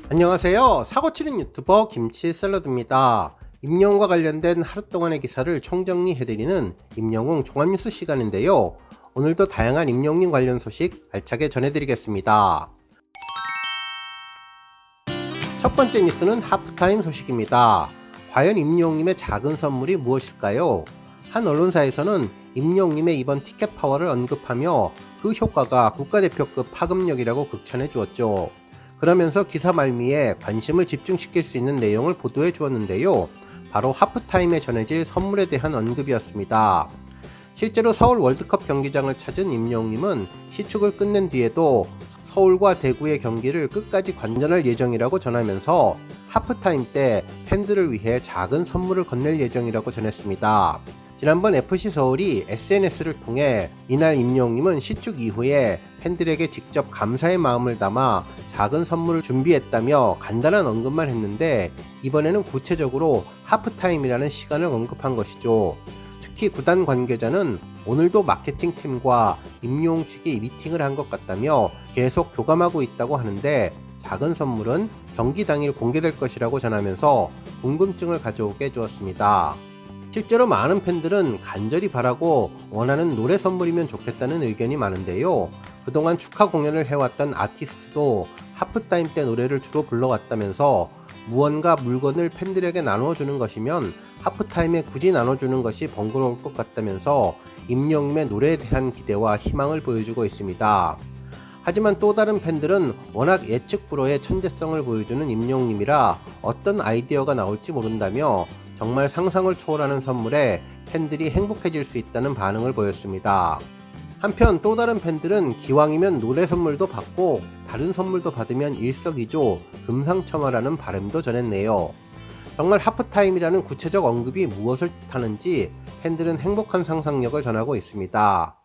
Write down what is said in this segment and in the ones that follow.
안녕하세요. 사고치는 유튜버 김치샐러드입니다. 임영웅과 관련된 하루 동안의 기사를 총정리해드리는 임영웅 종합뉴스 시간인데요. 오늘도 다양한 임영웅 관련 소식 알차게 전해드리겠습니다. 첫 번째 뉴스는 하프타임 소식입니다. 과연 임영웅님의 작은 선물이 무엇일까요? 한 언론사에서는 임영웅님의 이번 티켓 파워를 언급하며 그 효과가 국가대표급 파급력이라고 극찬해 주었죠. 그러면서 기사 말미에 관심을 집중시킬 수 있는 내용을 보도해 주었는데요. 바로 하프타임에 전해질 선물에 대한 언급이었습니다. 실제로 서울 월드컵 경기장을 찾은 임영웅님은 시축을 끝낸 뒤에도 서울과 대구의 경기를 끝까지 관전할 예정이라고 전하면서 하프타임 때 팬들을 위해 작은 선물을 건넬 예정이라고 전했습니다. 지난번 FC 서울이 SNS를 통해 이날 임영웅님은 시축 이후에 팬들에게 직접 감사의 마음을 담아 작은 선물을 준비했다며 간단한 언급만 했는데 이번에는 구체적으로 하프타임이라는 시간을 언급한 것이죠. 특히 구단 관계자는 오늘도 마케팅팀과 임영웅 측이 미팅을 한 것 같다며 계속 교감하고 있다고 하는데 작은 선물은 경기 당일 공개될 것이라고 전하면서 궁금증을 가져오게 해주었습니다. 실제로 많은 팬들은 간절히 바라고 원하는 노래 선물이면 좋겠다는 의견이 많은데요. 그동안 축하 공연을 해왔던 아티스트도 하프타임 때 노래를 주로 불러왔다면서 무언가 물건을 팬들에게 나눠주는 것이면 하프타임에 굳이 나눠주는 것이 번거로울 것 같다면서 임영웅의 노래에 대한 기대와 희망을 보여주고 있습니다. 하지만 또 다른 팬들은 워낙 예측 불허의 천재성을 보여주는 임영웅님이라 어떤 아이디어가 나올지 모른다며 정말 상상을 초월하는 선물에 팬들이 행복해질 수 있다는 반응을 보였습니다. 한편 또 다른 팬들은 기왕이면 노래 선물도 받고 다른 선물도 받으면 일석이조 금상첨화라는 바람도 전했네요. 정말 하프타임이라는 구체적 언급이 무엇을 뜻하는지 팬들은 행복한 상상력을 전하고 있습니다.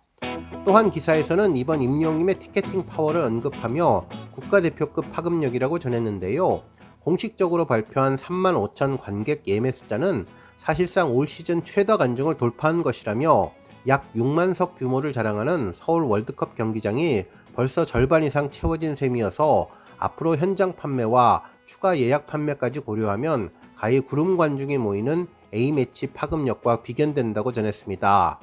또한 기사에서는 이번 임영웅님의 티켓팅 파워를 언급하며 국가대표급 파급력이라고 전했는데요. 공식적으로 발표한 3만 5천 관객 예매 숫자는 사실상 올 시즌 최다 관중을 돌파한 것이라며 약 6만석 규모를 자랑하는 서울 월드컵 경기장이 벌써 절반 이상 채워진 셈이어서 앞으로 현장 판매와 추가 예약 판매까지 고려하면 가히 구름 관중이 모이는 A매치 파급력과 비견된다고 전했습니다.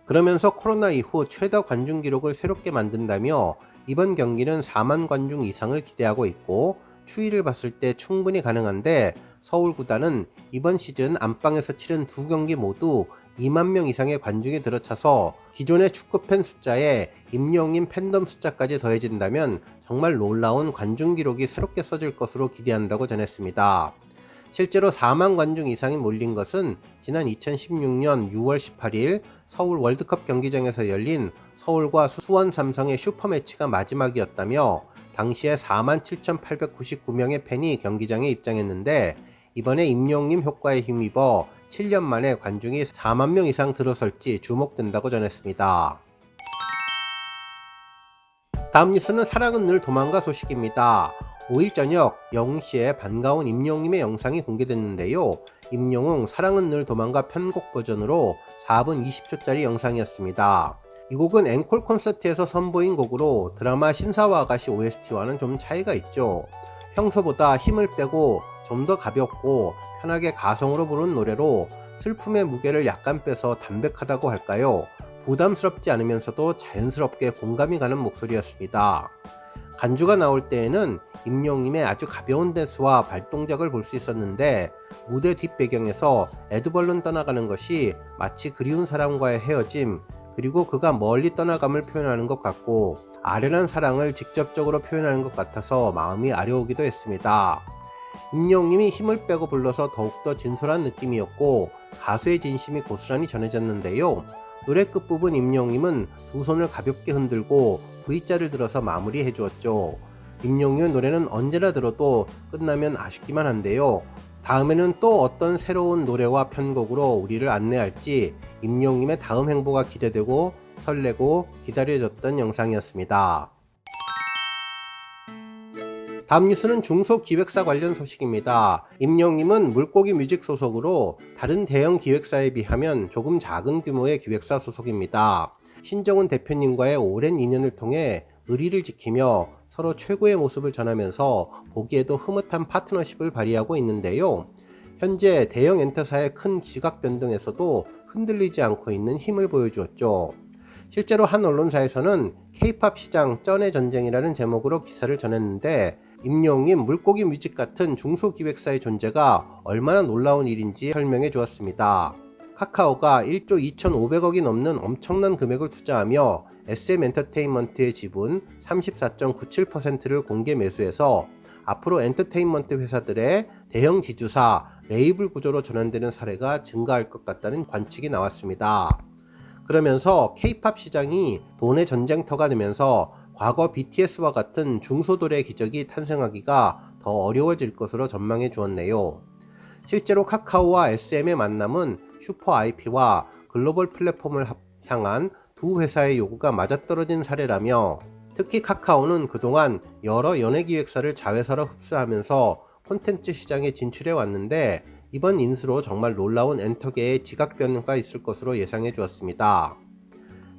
그러면서 코로나 이후 최다 관중 기록을 새롭게 만든다며 이번 경기는 4만 관중 이상을 기대하고 있고 추이를 봤을 때 충분히 가능한데 서울 구단은 이번 시즌 안방에서 치른 두 경기 모두 2만 명 이상의 관중이 들어차서 기존의 축구팬 숫자에 임영웅 팬덤 숫자까지 더해진다면 정말 놀라운 관중 기록이 새롭게 써질 것으로 기대한다고 전했습니다. 실제로 4만 관중 이상이 몰린 것은 지난 2016년 6월 18일 서울 월드컵 경기장에서 열린 서울과 수원 삼성의 슈퍼매치가 마지막이었다며 당시에 47,899명의 팬이 경기장에 입장했는데 이번에 임영웅님 효과에 힘입어 7년 만에 관중이 4만 명 이상 들어설지 주목된다고 전했습니다. 다음 뉴스는 사랑은 늘 도망가 소식입니다. 5일 저녁 영웅씨의 반가운 임영웅님의 영상이 공개됐는데요. 임영웅 사랑은 늘 도망가 편곡 버전으로 4분 20초짜리 영상이었습니다. 이 곡은 앵콜 콘서트에서 선보인 곡으로 드라마 신사와 아가씨 OST와는 좀 차이가 있죠. 평소보다 힘을 빼고 좀 더 가볍고 편하게 가성으로 부른 노래로 슬픔의 무게를 약간 빼서 담백하다고 할까요? 부담스럽지 않으면서도 자연스럽게 공감이 가는 목소리였습니다. 간주가 나올 때에는 임영웅님의 아주 가벼운 댄스와 발동작을 볼 수 있었는데 무대 뒷배경에서 에드벌룬 떠나가는 것이 마치 그리운 사람과의 헤어짐 그리고 그가 멀리 떠나감을 표현하는 것 같고 아련한 사랑을 직접적으로 표현하는 것 같아서 마음이 아려오기도 했습니다. 임영웅님이 힘을 빼고 불러서 더욱더 진솔한 느낌이었고 가수의 진심이 고스란히 전해졌는데요. 노래 끝부분 임영웅님은 두 손을 가볍게 흔들고 V자를 들어서 마무리해 주었죠. 임영웅의 노래는 언제나 들어도 끝나면 아쉽기만 한데요. 다음에는 또 어떤 새로운 노래와 편곡으로 우리를 안내할지 임영웅님의 다음 행보가 기대되고 설레고 기다려졌던 영상이었습니다. 다음 뉴스는 중소기획사 관련 소식입니다. 임영웅님은 물고기 뮤직 소속으로 다른 대형 기획사에 비하면 조금 작은 규모의 기획사 소속입니다. 신정훈 대표님과의 오랜 인연을 통해 의리를 지키며 서로 최고의 모습을 전하면서 보기에도 흐뭇한 파트너십을 발휘하고 있는데요. 현재 대형 엔터사의 큰 지각 변동에서도 흔들리지 않고 있는 힘을 보여주었죠. 실제로 한 언론사에서는 K-팝 시장 쩐의 전쟁이라는 제목으로 기사를 전했는데, 임영웅 물고기 뮤직 같은 중소기획사의 존재가 얼마나 놀라운 일인지 설명해 주었습니다. 카카오가 1조 2,500억이 넘는 엄청난 금액을 투자하며 SM 엔터테인먼트의 지분 34.97%를 공개 매수해서 앞으로 엔터테인먼트 회사들의 대형 지주사, 레이블 구조로 전환되는 사례가 증가할 것 같다는 관측이 나왔습니다. 그러면서 K-팝 시장이 돈의 전쟁터가 되면서 과거 BTS와 같은 중소도래 기적이 탄생하기가 더 어려워질 것으로 전망해 주었네요. 실제로 카카오와 SM의 만남은 슈퍼 IP와 글로벌 플랫폼을 향한 두 회사의 요구가 맞아떨어진 사례라며, 특히 카카오는 그동안 여러 연예기획사를 자회사로 흡수하면서 콘텐츠 시장에 진출해 왔는데, 이번 인수로 정말 놀라운 엔터계의 지각 변화가 있을 것으로 예상해 주었습니다.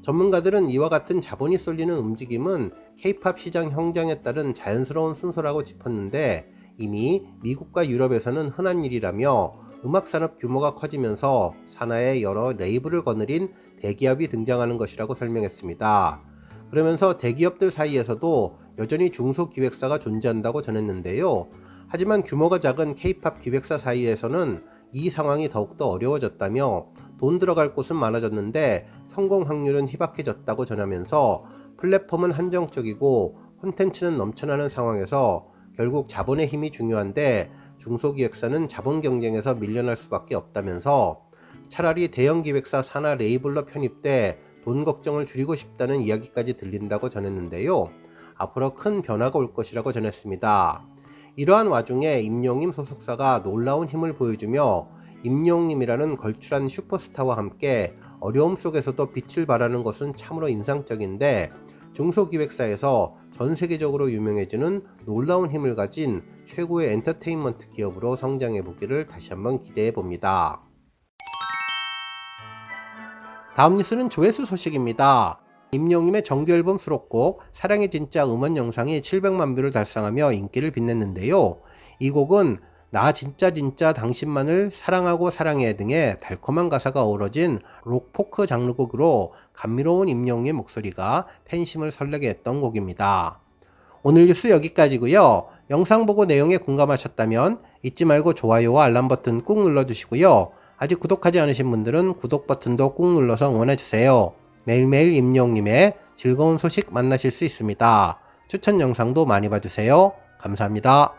전문가들은 이와 같은 자본이 쏠리는 움직임은 K-팝 시장 형장에 따른 자연스러운 순서라고 짚었는데, 이미 미국과 유럽에서는 흔한 일이라며 음악산업 규모가 커지면서 산하에 여러 레이블을 거느린 대기업이 등장하는 것이라고 설명했습니다. 그러면서 대기업들 사이에서도 여전히 중소기획사가 존재한다고 전했는데요. 하지만 규모가 작은 K-팝 기획사 사이에서는 이 상황이 더욱더 어려워졌다며, 돈 들어갈 곳은 많아졌는데 성공 확률은 희박해졌다고 전하면서, 플랫폼은 한정적이고 콘텐츠는 넘쳐나는 상황에서 결국 자본의 힘이 중요한데 중소기획사는 자본 경쟁에서 밀려날 수밖에 없다면서, 차라리 대형 기획사 산하 레이블로 편입돼 돈 걱정을 줄이고 싶다는 이야기까지 들린다고 전했는데요. 앞으로 큰 변화가 올 것이라고 전했습니다. 이러한 와중에 임영웅 소속사가 놀라운 힘을 보여주며 임영웅이라는 걸출한 슈퍼스타와 함께 어려움 속에서도 빛을 발하는 것은 참으로 인상적인데, 중소기획사에서 전 세계적으로 유명해지는 놀라운 힘을 가진 최고의 엔터테인먼트 기업으로 성장해 보기를 다시 한번 기대해 봅니다. 다음 뉴스는 조회수 소식입니다. 임영웅의 정규앨범 수록곡 사랑의 진짜 음원 영상이 700만 뷰를 달성하며 인기를 빛냈는데요. 이 곡은 나 진짜 당신만을 사랑하고 사랑해 등의 달콤한 가사가 어우러진 록포크 장르곡으로 감미로운 임영웅의 목소리가 팬심을 설레게 했던 곡입니다. 오늘 뉴스 여기까지고요. 영상 보고 내용에 공감하셨다면 잊지 말고 좋아요와 알람 버튼 꾹 눌러주시고요. 아직 구독하지 않으신 분들은 구독 버튼도 꾹 눌러서 응원해주세요. 매일매일 임영웅님의 즐거운 소식 만나실 수 있습니다. 추천 영상도 많이 봐주세요. 감사합니다.